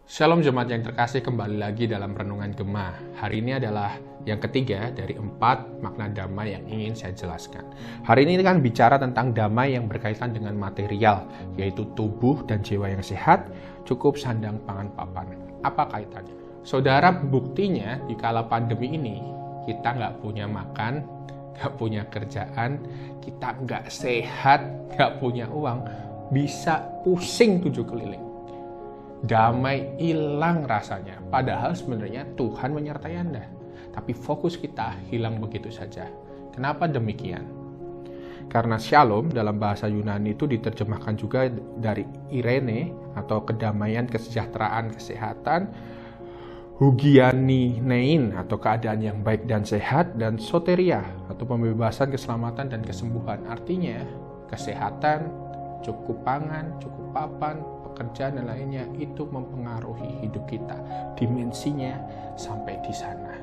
Shalom jemaat yang terkasih, kembali lagi dalam Renungan Gema. Hari ini adalah yang ketiga dari 4 makna damai yang ingin saya jelaskan. Hari ini kan bicara tentang damai yang berkaitan dengan material, yaitu tubuh dan jiwa yang sehat, cukup sandang pangan papan. Apa kaitannya? Saudara, buktinya di kala pandemi ini, kita nggak punya makan, nggak punya kerjaan, kita nggak sehat, nggak punya uang, bisa pusing 7 keliling. Damai hilang rasanya, padahal sebenarnya Tuhan menyertai Anda. Tapi fokus kita hilang begitu saja. Kenapa demikian? Karena shalom dalam bahasa Yunani itu diterjemahkan juga dari Irene atau kedamaian, kesejahteraan, kesehatan, hugianinein atau keadaan yang baik dan sehat, dan soteria atau pembebasan, keselamatan, dan kesembuhan. Artinya kesehatan, cukup pangan, cukup papan, pekerjaan dan lainnya itu mempengaruhi hidup kita, dimensinya sampai di sana.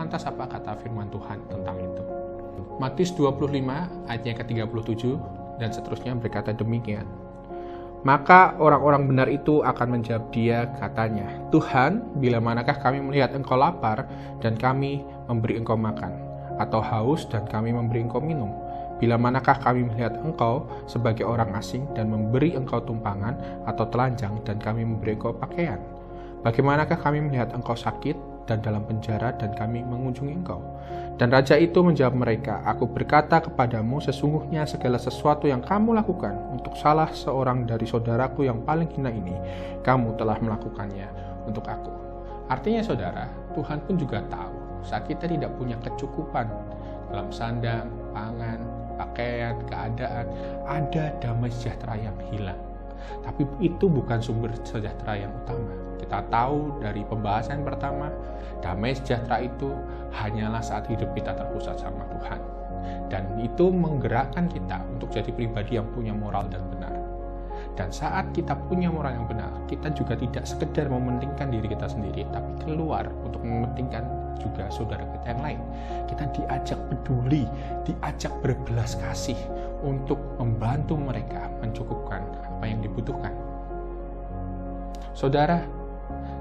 Lantas apa kata firman Tuhan tentang itu? Matius 25 ayat yang ke-37 dan seterusnya berkata demikian. Maka orang-orang benar itu akan menjawab dia, katanya, Tuhan, bila manakah kami melihat engkau lapar dan kami memberi engkau makan, atau haus dan kami memberi engkau minum? Bila manakah kami melihat engkau sebagai orang asing dan memberi engkau tumpangan atau telanjang dan kami memberi engkau pakaian? Bagaimanakah kami melihat engkau sakit dan dalam penjara dan kami mengunjungi engkau? Dan raja itu menjawab mereka, Aku berkata kepadamu, sesungguhnya segala sesuatu yang kamu lakukan untuk salah seorang dari saudaraku yang paling hina ini, kamu telah melakukannya untuk aku. Artinya saudara, Tuhan pun juga tahu saat kita tidak punya kecukupan dalam sandang, pangan, pakaian, keadaan, ada damai sejahtera yang hilang. Tapi itu bukan sumber sejahtera yang utama. Kita tahu dari pembahasan pertama, damai sejahtera itu hanyalah saat hidup kita terpusat sama Tuhan. Dan itu menggerakkan kita untuk jadi pribadi yang punya moral dan benar. Dan saat kita punya moral yang benar, kita juga tidak sekedar mementingkan diri kita sendiri, tapi keluar untuk mementingkan juga saudara kita yang lain. Kita diajak peduli, diajak berbelas kasih untuk membantu mereka mencukupkan apa yang dibutuhkan. Saudara,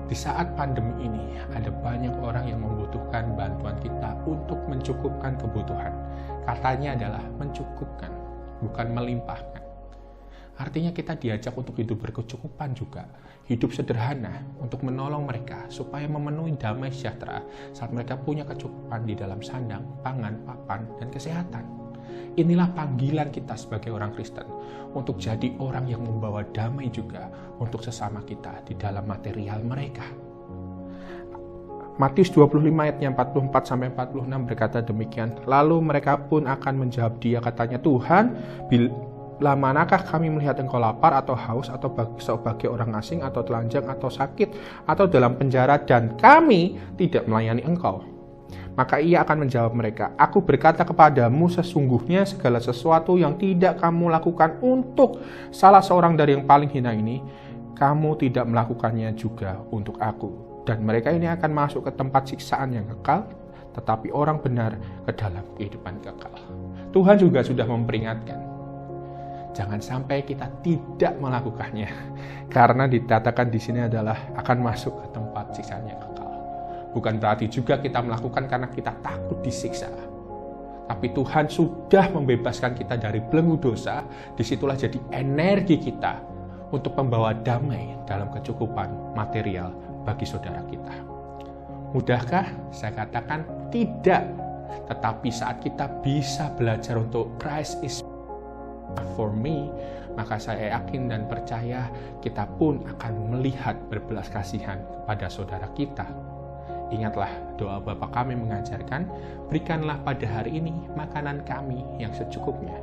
di saat pandemi ini ada banyak orang yang membutuhkan bantuan kita untuk mencukupkan kebutuhan. Katanya adalah mencukupkan, bukan melimpahkan. Artinya kita diajak untuk hidup berkecukupan juga, hidup sederhana untuk menolong mereka supaya memenuhi damai sejahtera saat mereka punya kecukupan di dalam sandang, pangan, papan, dan kesehatan. Inilah panggilan kita sebagai orang Kristen untuk jadi orang yang membawa damai juga untuk sesama kita di dalam material mereka. Matius 25 ayatnya 44-46 berkata demikian. Lalu mereka pun akan menjawab dia, katanya, Tuhan, bila manakah kami melihat engkau lapar atau haus atau sebagai orang asing atau telanjang atau sakit atau dalam penjara dan kami tidak melayani engkau? Maka ia akan menjawab mereka, Aku berkata kepadamu, sesungguhnya segala sesuatu yang tidak kamu lakukan untuk salah seorang dari yang paling hina ini, kamu tidak melakukannya juga untuk aku. Dan mereka ini akan masuk ke tempat siksaan yang kekal, tetapi orang benar ke dalam kehidupan kekal. Tuhan juga sudah memperingatkan, jangan sampai kita tidak melakukannya, karena dikatakan di sini adalah akan masuk ke tempat siksaan yang kekal. Bukan berarti juga kita melakukan karena kita takut disiksa. Tapi Tuhan sudah membebaskan kita dari belenggu dosa, disitulah jadi energi kita untuk membawa damai dalam kecukupan material bagi saudara kita. Mudahkah? Saya katakan tidak. Tetapi saat kita bisa belajar untuk Christ is for me, maka saya yakin dan percaya kita pun akan melihat berbelas kasihan kepada saudara kita. Ingatlah doa Bapa kami mengajarkan, berikanlah pada hari ini makanan kami yang secukupnya.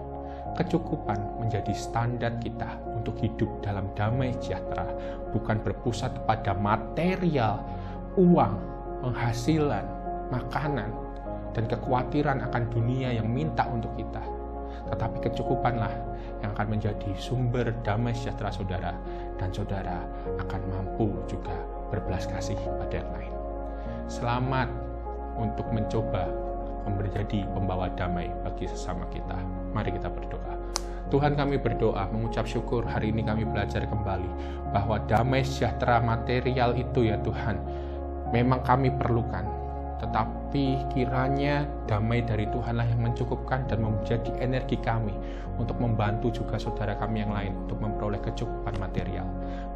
Kecukupan menjadi standar kita untuk hidup dalam damai sejahtera, bukan berpusat kepada material, uang, penghasilan, makanan, dan kekhawatiran akan dunia yang minta untuk kita. Tetapi kecukupanlah yang akan menjadi sumber damai sejahtera saudara, dan saudara akan mampu juga berbelas kasih pada yang lain. Selamat untuk mencoba menjadi pembawa damai bagi sesama kita. Mari kita berdoa. Tuhan, kami berdoa, mengucap syukur hari ini kami belajar kembali bahwa damai sejahtera material itu ya Tuhan, memang kami perlukan. Tetapi kiranya damai dari Tuhanlah yang mencukupkan dan menjadi energi kami untuk membantu juga saudara kami yang lain untuk memperoleh kecukupan material.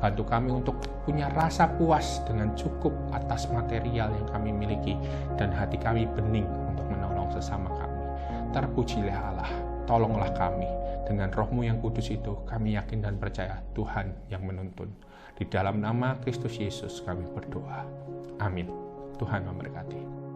Bantu kami untuk punya rasa puas dengan cukup atas material yang kami miliki dan hati kami bening untuk menolong sesama kami. Terpujilah Allah, tolonglah kami. Dengan Roh-Mu yang kudus itu kami yakin dan percaya Tuhan yang menuntun. Di dalam nama Kristus Yesus kami berdoa. Amin. Tuhan memberkati.